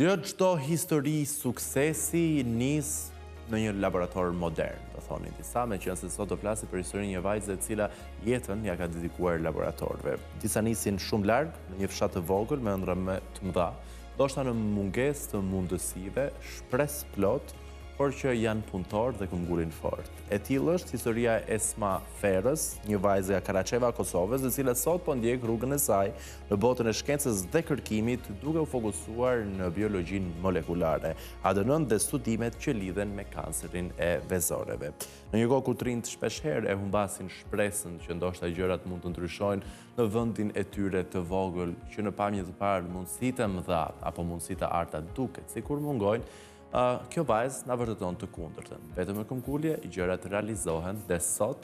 Jo çdo histori suksesi nis në një laborator modern, do thonin disa, meqense sot do flasim për historinë një vajze e cila jetën ja ka dedikuar laboratorëve. Disa nisin shumë larg, në një fshat të vogël me ëndra më të mëdha, ndoshta në mungesë të mundësive, shpresë plot, por që janë punëtor dhe këmbgulin fort. E tillë është historia e Esma Ferrës, një vajzë nga Karacheva, Kosovës, e cila sot po ndjek rrugën e saj në botën e shkencës dhe kërkimit, duke u fokusuar në biologjinë molekulare, ADN dhe studimet që lidhen me kancerin e vezoreve. Në një kohë ku trinjt shpeshherë e humbasin shpresën që ndoshta gjërat mund të ndryshojnë në vendin e tyre të vogël, që në pamje të parë mundësitë e mëdha apo mundësitë e arta duket sikur mungojnë, kjo vajzë na vërteton të kundërtën. Vetëm me këmbgulje gjërat realizohen dhe sot,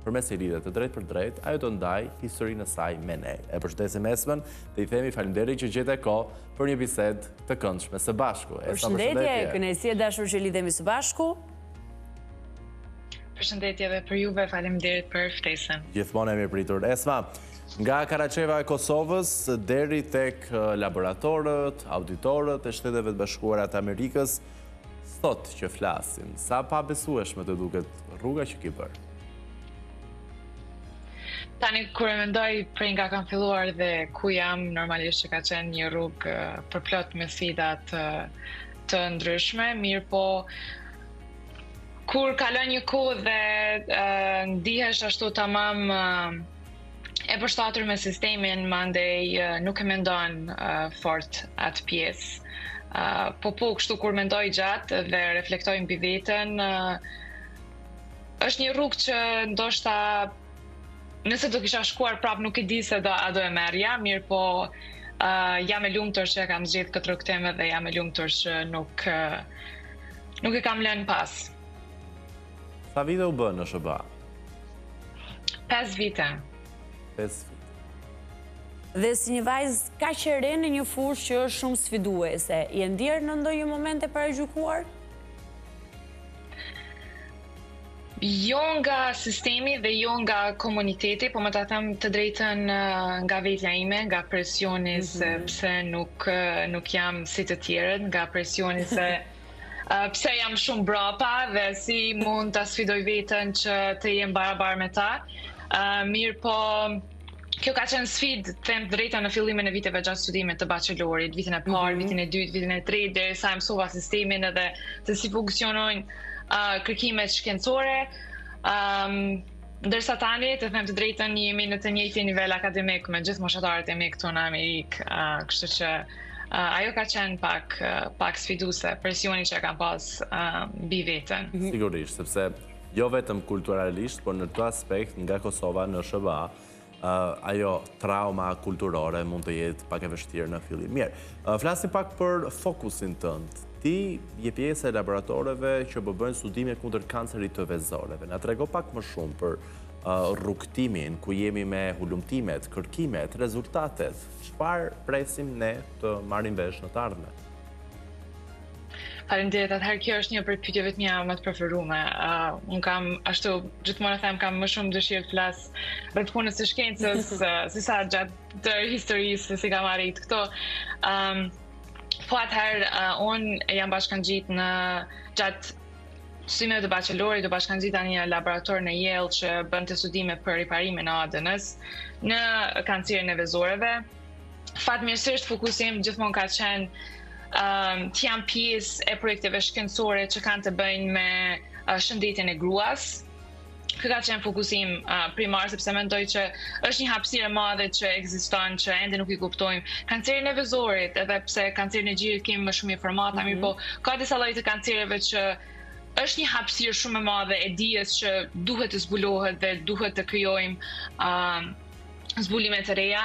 përmes një lidhje të drejtë për drejtë, ajo do ndaj historinë e saj me ne. E përshëndesim Esmën dhe i themi faleminderit që gjete kohë për një bisedë të këndshme së bashku. Përshëndetje, kënaqësi e dashur që lidhemi së bashku. Përshëndetje edhe për juve, faleminderit për ftesën. Gjithmonë e mirëpritur. Esma, nga Karacheva e Kosovës deri tek laboratorët, auditorët e Shteteve të Bashkuara të Amerikës, sot që flasim, sa pa besueshme të duket rruga që ki bërë? Tani, kur e mendoj prej nga kam filluar dhe ku jam, normalisht që ka qenë një rrugë përplot me sfida të ndryshme, mirë po kur kalon një kohë dhe ndihesh ashtu tamam e përshtatur me sistemin, mandej nuk e mendon fort atë pjesë. Po kështu kur mendoj gjatë dhe reflektoj mbi veten, është një rrugë që ndoshta nëse do kisha shkuar prap nuk e di se a do e merrja, mirë po jam e lumtur që kam zgjedhur këtë rrugë teme dhe jam e lumtur që nuk e kam lënë pas. Sa vite u bën në SBA? 5 vite. 5 vite. Dhe si një vajzë kaq e re në një fushë që është shumë sfiduese, je ndier në ndonjë moment e paragjykuar? Jo nga sistemi dhe jo nga komuniteti, po më ta them të drejtën nga vetja ime, nga presioni se pse nuk jam si të tjerët, nga presioni se pse jam shumë brapa dhe si mund ta sfidoj veten që të jem barabar me ta. Mirë po, kjo ka qenë sfidë, them të drejtën në fillimin e viteve gjatë studimit të bachelorit, vitin e parë, vitin e dytë, vitin e tretë, derisa e mësova sistemin edhe se si funksionojnë kërkimet shkencore, ndërsa tani, të them të drejtën, jemi në të njëjtin nivel akademik me gjithë moshatarët e mi këtu në Amerikë, kështu që ajo ka qenë pak sfiduese, presioni që kam pas mbi veten. Sigurisht, sepse jo vetëm kulturalisht, por në këtë aspekt nga Kosova në SBA, ajo trauma kulturore mund të jetë pak e vështirë në fillim. Mirë, flasim pak për fokusin tënd. Ti je pjesë e laboratoreve që bëjnë studime kundër kancerit të vezoreve. Na trego pak më shumë për rrugtimin ku jemi me hulumtimet, kërkimet, rezultatet. Çfarë presim ne të marrim vesh në të ardhmen? Faleminderit, atëherë kjo është një prej pyetjeve të mia më të preferume. Unë kam ashtu gjithmonë them kam më shumë dëshirë të flas rreth punës së shkencës se sa gjatë të historisë si kam arrit këto. Po atëherë unë jam bashkangjit në gjatë studimeve të bachelorit, do bashkangjita në një laborator në Yale që bënte studime për riparimin e ADN-s në kancerin e vezoreve. Fatmirësisht fokusim gjithmonë ka qenë të jam pjesë e projekteve shkencore që kanë të bëjnë me shëndetjen e gruas. Ky ka qenë fokusim primar, sepse mendoj që është një hapësirë e madhe që ekziston, që ende nuk i kuptojmë. Kancerin e vezorit, edhe pse kancerin e gjirit kemi më shumë informata, mirë po ka disa lloje të kancereve që është një hapësirë shumë e madhe e dijes që duhet të zbulohet dhe duhet të krijojmë zbulime të reja.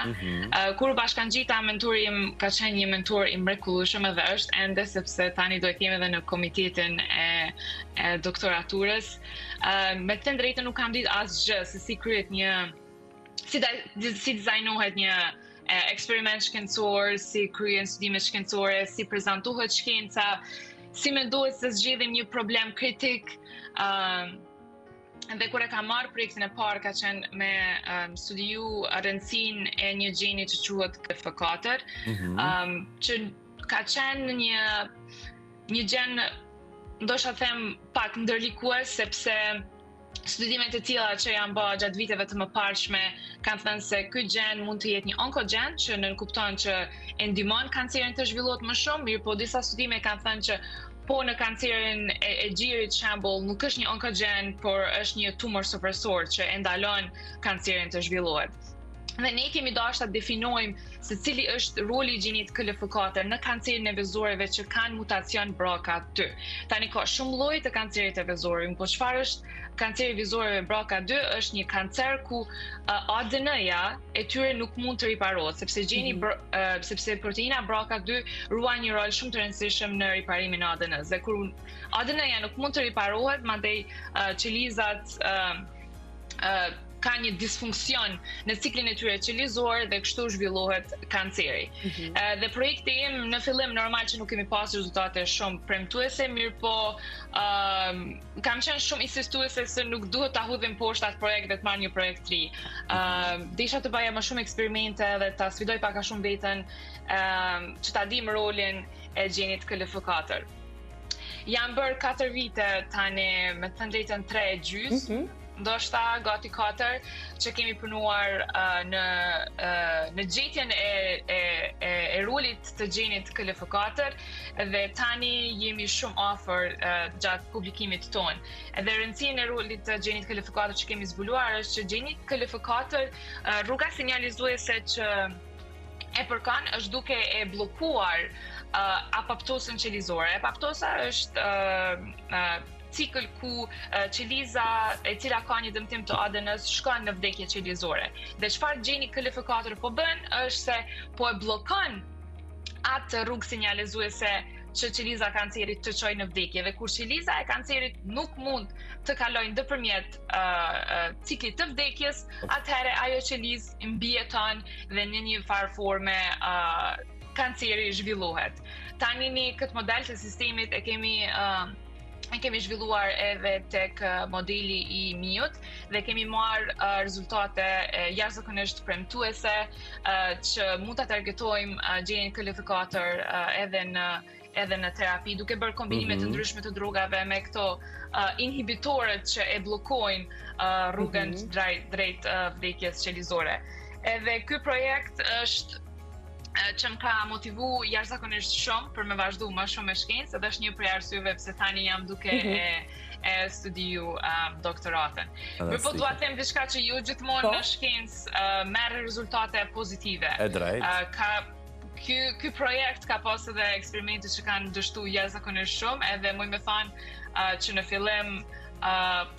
Kur bashkangjita, mentori im ka qenë një mentor i mrekullueshëm edhe është ende, sepse tani do e kemi edhe në komitetin e doktoraturës. Me të drejtën nuk kam ditë asgjë se si kryhet si dizajnohet një eksperiment shkencor, si kryen studimet shkencore, si prezantohet shkenca, si mendohet se zgjedhim një problem kritik. Dhe kur e kam marrë projektin e parë ka qenë me studiu rëndësinë e një gjeni që quhet KF4, që ka qenë një gjën, ndoshta them pak ndërlikues, sepse studimet e tilla që janë bërë gjatë viteve të mëparshme kanë thënë se ky gjen mund të jetë një onkogjen që nënkupton që e ndihmon kancerin të zhvillohet më shumë, mirë po disa studime kanë thënë që po në kancerin e gjirit shembull nuk është një onkogjen, por është një tumor supresor që e ndalon kancerin të zhvillohet. Dhe ne kemi dashur ta definojmë se cili është roli i gjenit KLF4 në kancerin e vezoreve që kanë mutacion BRCA2. Tani ka shumë lloje të kancerit të vezoreve, po çfarë është kanceri i vezoreve BRCA2? Është një kancer ku ADN-ja e tyre nuk mund të riparohet, sepse sepse proteina BRCA2 ruan një rol shumë të rëndësishëm në riparimin e ADN-s. Dhe kur ADN-ja nuk mund të riparohet, mandej qelizat ka një disfunksion në ciklin e tyre qelizor dhe kështu zhvillohet kanceri. Dhe projekti im në fillim normal që nuk kemi pasur rezultate shumë premtuese, mirë po kam qenë shumë insistuese se nuk duhet ta hudhim poshtë atë projekt dhe të marr një projekt të ri. Desha të bëja më shumë eksperimente dhe ta sfidoj pak a shumë veten që ta dim rolin e gjenit KLF4. Jam bërë 4 vite tani, me të thënë drejtën 3 e gjys, ndoshta gati 4 që kemi punuar në gjetjen e rolit të gjenit KLF4 dhe tani jemi shumë afër gjatë publikimit tonë. Edhe rëndësinë e rolit të gjenit KLF4 që kemi zbuluar është që gjeni KLF4 rruga sinjalizuese që e përkan është duke e bllokuar apoptosën qelizore. Apoptosa është cikël ku qeliza e cila ka një dëmtim të ADN-s shkon në vdekje qelizore. Dhe çfarë gjeni KLF4 po bën është se po e bllokon atë rrugë sinjalizuese që qeliza e kancerit të çojë në vdekje. Dhe kur qeliza e kancerit nuk mund të kalojë ndërmjet ciklit të vdekjes, atëherë ajo qelizë mbijeton dhe në një farë forme kanceri zhvillohet. Tani në këtë model të sistemit e kemi zhvilluar edhe tek modeli i Miut dhe kemi marrë rezultate jashtëzakonisht premtuese që mund ta targetojmë gjenin KLF4 edhe në terapi, duke bërë kombinime të ndryshme të drogave me këto inhibitorët që e bllokojnë rrugën drejt vdekjes qelizore. Edhe ky projekt është që më ka motivu jashtëzakonisht shumë për me vazhdu më shumë me shkencë, edhe është një prej arsyeve pse tani jam duke e studiu doktoratën. Por po dua të them diçka që ju gjithmonë në shkencë merr rezultate pozitive. E drejtë. Ky projekt ka pas edhe eksperimente që kanë dështuar jashtëzakonisht shumë, edhe më thënë që në fillim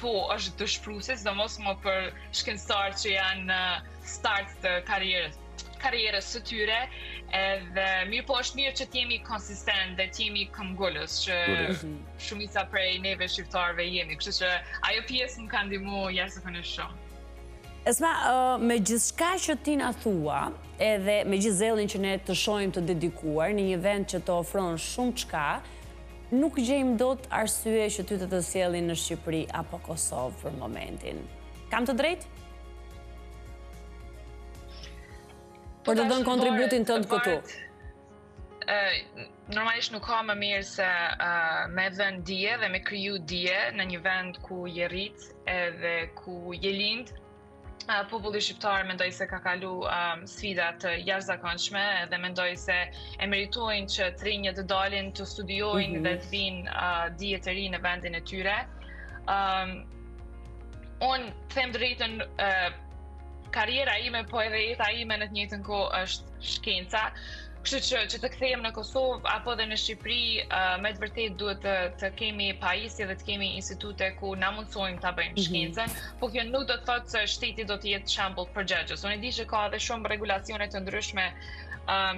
po është dëshpëruese, sidomos më për shkencëtarë që janë në start të karrierës së tyre, edhe mirë po është mirë që t'jemi konsistent dhe t'jemi këmbgullës, që shumica prej neve shqiptarëve jemi, kështu që ajo pjesë më ka ndihmuar jashtëzakonisht shumë. Esma, me gjithçka që ti na thua, edhe me gjithë zellin që ne të shohim të dedikuar në një vend që të ofron shumë çka, nuk gjejmë dot arsye që ty të sjellin në Shqipëri apo Kosovë për momentin. Kam të drejtë? Por të dënë kontributin tënd këtu. Normalisht nuk ka më mirë se me dhënë dije dhe me kriju dije në një vend ku je rrit edhe ku je lind. Populli shqiptar mendoj se ka kalu sfida të jashtëzakonshme dhe mendoj se e meritojnë që të rinjët të dalin të studiojnë dhe të vinë dije të ri në vendin e tyre. Unë them drejtën, karriera ime, po edhe jeta ime në të njëjtën kohë është shkenca. Kështu që të kthehem në Kosovë apo dhe në Shqipëri, me të vërtetë duhet të kemi pajisje dhe të kemi institute ku na mundsojmë ta bëjmë shkencën, po kjo nuk do të thotë se shteti do të jetë shembull përgjegjës. Unë e di që ka edhe shumë regulacione të ndryshme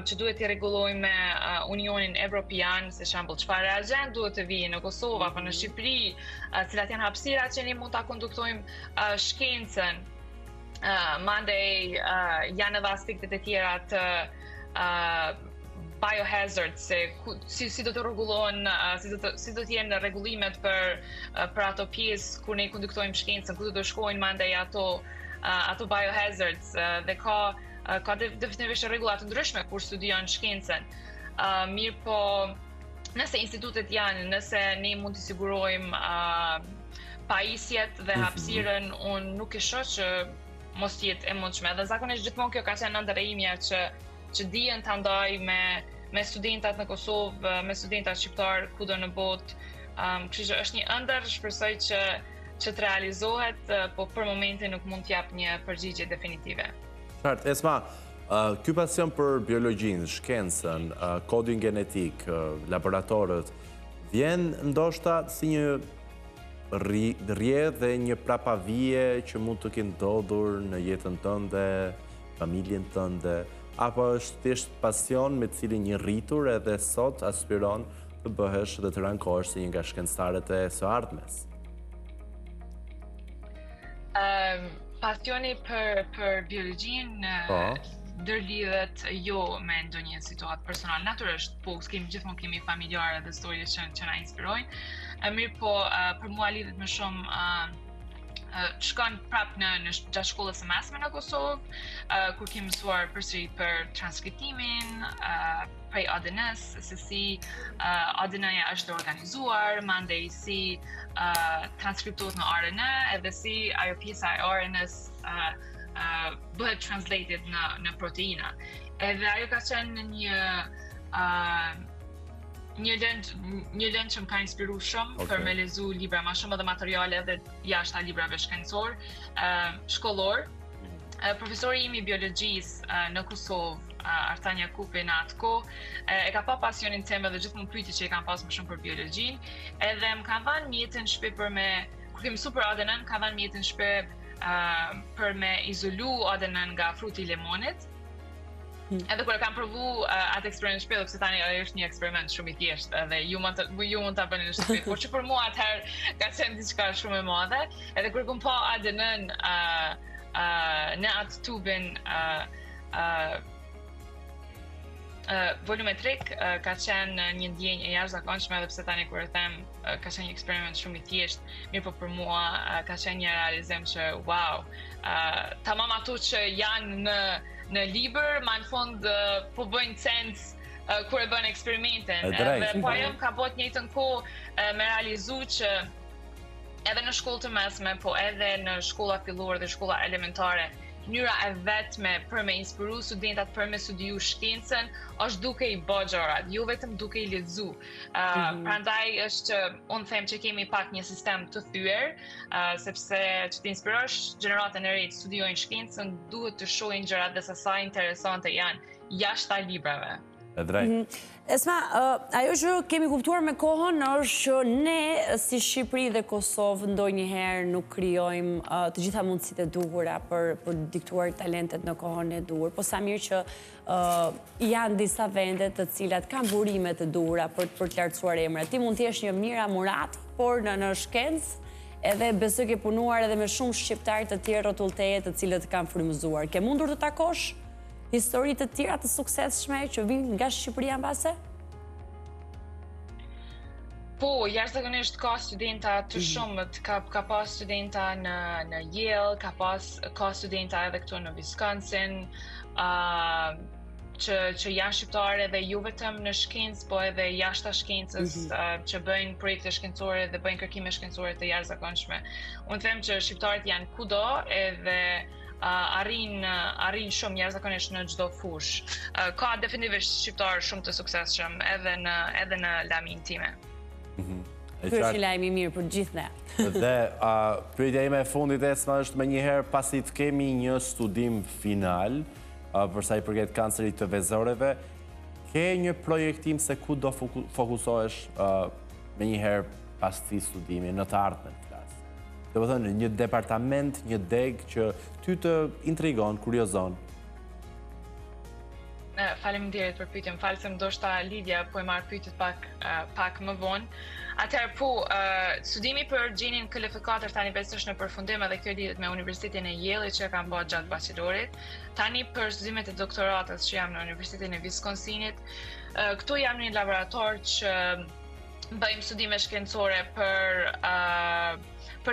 që duhet t'i rregullojmë me Unionin Evropian, se shembull çfarë agent duhet të vijë në Kosovë apo në Shqipëri, cilat janë hapësirat që ne mund ta konduktojmë shkencën. Mandej janë edhe aspektet e tjera të biohazard, se si do të rregullohen, si do të jenë rregullimet për ato pjesë kur ne konduktojmë shkencën, ku do të shkojnë mandej ato biohazards dhe ka definitivisht rregulla të ndryshme kur studion shkencën. Mirë po, nëse institutet janë, nëse ne mund të sigurojmë pajisjet dhe hapësirën, unë nuk e shoh që mos jetë e mundshme. Dhe zakonisht gjithmonë kjo ka qenë ëndër e imja që dijen ta ndaj me studentat në Kosovë, me studentat shqiptar kudo në botë. Kështu që është një ëndër, shpresoj që të realizohet, po për momentin nuk mund t'jap një përgjigje definitive. Qartë, Esma, ky pasion për biologjinë, shkencën, kodin genetik, laboratorët, vjen ndoshta si një rrjedhë dhe një prapavije që mund të kenë ndodhur në jetën tënde, familjen tënde, apo është thjesht pasion me cilin një rritur edhe sot aspiron të bëhesh dhe të rankohesh si një nga shkencëtarët e së ardhmes? Pasioni për biologjinë ndërlidhet jo me ndonjë situatë personale. Natyrisht, po gjithmonë kemi familjarë dhe historie që na inspirojnë. Mirë po, për mua lidhet më shumë shkon prap në gjatë shkollës së mesme në Kosovë, kur kemi mësuar përsëri për transkriptimin, prej ADN-s, se si ADN-ja është organizuar, mandej si transkriptohet në RNA, edhe si ajo pjesa e RNA-s bëhet translated në proteina. Edhe ajo ka qenë një lëndë që më ka inspiru shumë për me lezu libra ma shumë edhe materiale edhe jashta librave shkollor. Profesori im I biologjisë në Kosovë, Artan Jakupi në atë kohë, e ka pa pasionin tim edhe gjithmonë pyeti që e kam pas më shumë për biologjinë, edhe më ka dhënë mjetin shpe kur kemi mësuar për ADN, ka dhënë mjetin shpe për me izolu ADN nga fruti I limonit. Edhe kur e kam provu atë eksperiment shpejt, sepse tani është një eksperiment shumë I thjeshtë edhe ju mund ta bëni në shtëpi, por që për mua atëherë ka qenë diçka shumë e madhe. Edhe kur kom pa ADN-n në atë tubin volumetrik, ka qenë një ndjenjë e jashtëzakonshme, edhe pse tani kur e them ka qenë një eksperiment shumë I thjeshtë, mirë po për mua ka qenë një realizim që wow, tamam ato që janë në libër, ma në fund po bëjnë sens kur e bën eksperimentin. Dhe po ajo ka bot njëjtën kohë me realizu që edhe në shkollë të mesme, po edhe në shkolla fillore dhe shkolla elementare, mënyra e vetme për me inspiru studentat për me studiu shkencën është duke I bë gjërat, jo vetëm duke I lexu. Prandaj është që unë them që kemi pak një sistem të thyer, sepse që të inspirosh gjeneratën e re të studiojnë shkencën, duhet të shohin gjërat dhe se sa interesante janë jashta librave. Esma, ajo që kemi kuptuar me kohën është që ne si Shqipëri dhe Kosovë ndonjëherë nuk krijojmë të gjitha mundësitë e duhura për diktuar talentet në kohën e duhur, po sa mirë që janë disa vende të cilat kanë burime të duhura për të lartësuar emrat. Ti mund të jesh një Mira Murat, por në shkencë edhe besoj ke punuar edhe me shumë shqiptarë të tjerë rrotullteje të cilët kanë frymëzuar. Ke mundur të takosh histori të tjera të suksesshme që vijnë nga Shqipëria mbase? Po, jashtëzakonisht ka studenta të shumët, ka pas studenta në Yale, ka studenta edhe këtu në Wisconsin, që janë shqiptare dhe jo vetëm në shkencë, po edhe jashta shkencës, që bëjnë projekte shkencore dhe bëjnë kërkime shkencore të jashtëzakonshme. Unë them që shqiptarët janë kudo edhe arrin shumë jashtëzakonisht në çdo fushë. Ka definitivisht shqiptarë shumë të suksesshëm edhe në lamin time. Ky është një lajm I mirë për gjithë ne. Dhe pyetja ime e fundit Esma është menjëherë pasi të kemi një studim final për sa I përket kancerit të vezoreve, ke një projektim se ku do fokusohesh menjëherë pas këtij studimi në të ardhmen? Do të thënë një departament, një deg që ty të intrigon, kuriozon. Faleminderit për pyetjen. Falë se ndoshta Lidia po e marr pyetjet pak më vonë. Atëherë po, studimi për gjenin KLF4 tani besoj është në përfundim edhe kjo lidhet me Universitetin e Yale që kam bërë gjatë bachelorit. Tani për studimet e doktoratës që jam në Universitetin e Wisconsinit, këtu jam në një laborator që bëjmë studime shkencore për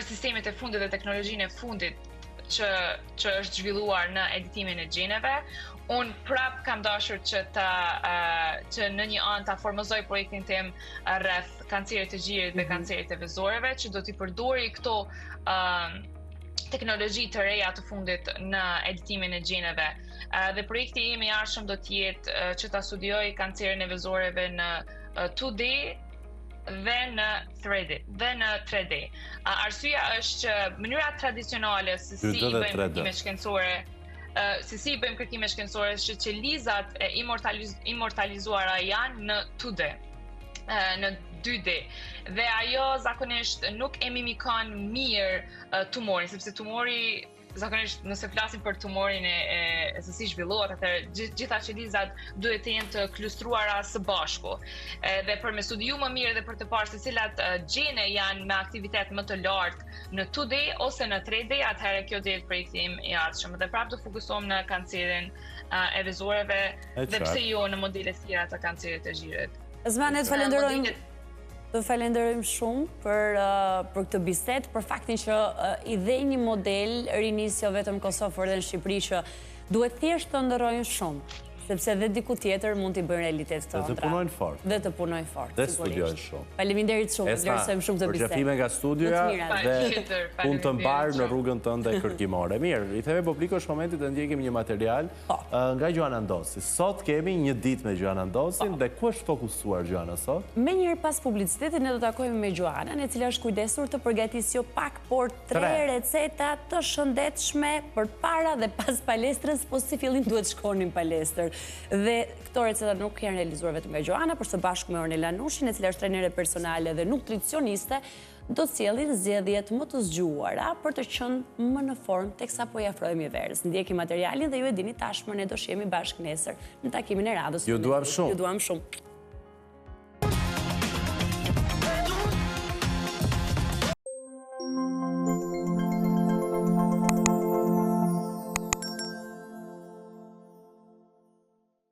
sistemet e fundit dhe teknologjinë e fundit që është zhvilluar në editimin e gjeneve. Unë prap kam dashur që në një anë ta formozoj projektin tim rreth kancerit të gjirit dhe kancerit të vezoreve, që do t'i përdori këto teknologji të reja të fundit në editimin e gjeneve. Dhe projekti im i arshëm do t'jetë që ta studioj kancerin e vezoreve në 2D dhe në 3D. Arsyeja është që mënyra tradicionale se si i bëjmë kërkime shkencore, është që lizat e immortalizuara janë në 2D, në 2D. Dhe ajo zakonisht nuk e mimikon mirë tumorin, sepse tumori, zakonisht nëse flasim për tumorin e se si zhvillohet, atëherë gjitha qelizat duhet të jenë të klustruara së bashku. Dhe për me studiu më mirë dhe për të parë se cilat gjene janë me aktivitet më të lartë në 2D ose në 3D, atëherë kjo do jetë projekti im i ardhshëm. Dhe prapë do fokusohem në kancerin e vezoreve dhe pse jo në modele tjera të kancerit të gjirit. Zmane, të falenderojmë shumë për këtë bisedë, për faktin që i dhe një model rinis jo vetëm Kosovë, por edhe në Shqipëri, që duhet thjesht të ndërrojnë shumë, sepse dhe diku tjetër mund t'i bëjnë realitet të Dhe të punojnë fort. Dhe të punojnë fort. Dhe studiojnë shumë. Faleminderit shumë, vlerësojmë shumë të bisedë. Përqafime nga studioja dhe punë të mbarë në rrugën tënde kërkimore. Mirë, i theve publiko është momentit të ndjekim një material nga Gjoana Ndosi. Sot kemi një ditë me Gjoana Ndosin dhe ku është fokusuar Gjoana sot? Me njërë pas publicitetit ne do takojmë me Gjoanën, e cila është kujdesur të përgatisë jo pak, por 3 receta të shëndetshme për para dhe pas palestrës, po si fillim duhet shkonin palestër. Dhe këto receta nuk janë realizuar vetëm nga Gjoana, por së bashku me Ornella Nushin, e cila është trajnere personale dhe nutricioniste, do të sjellin zgjedhjet më të zgjuara për të qenë më në formë teksa po i afrohemi verës. Ndjekim materialin dhe ju e dini tashmë ne do shihemi bashkë nesër në takimin e radhës. Ju duam shumë. Ju duam shumë.